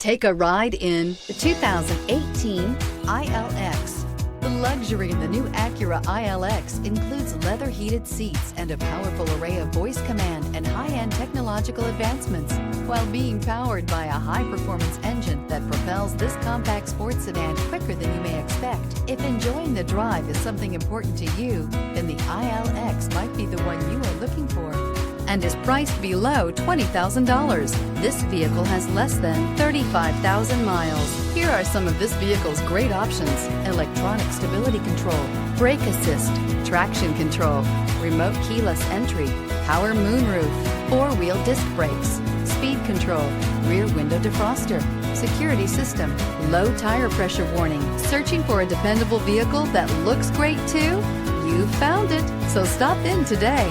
Take a ride in the 2018 ILX. The luxury in the new Acura ILX includes leather heated seats and a powerful array of voice command and high-end technological advancements, while being powered by a high-performance engine that propels this compact sports sedan quicker than you may expect. If enjoying the drive is something important to you, then the ILX might be the one you are looking for, and is priced below $20,000. This vehicle has less than 35,000 miles. Here are some of this vehicle's great options: electronic stability control, brake assist, traction control, remote keyless entry, power moonroof, four-wheel disc brakes, speed control, rear window defroster, security system, low tire pressure warning. Searching for a dependable vehicle that looks great too? You found it, so stop in today.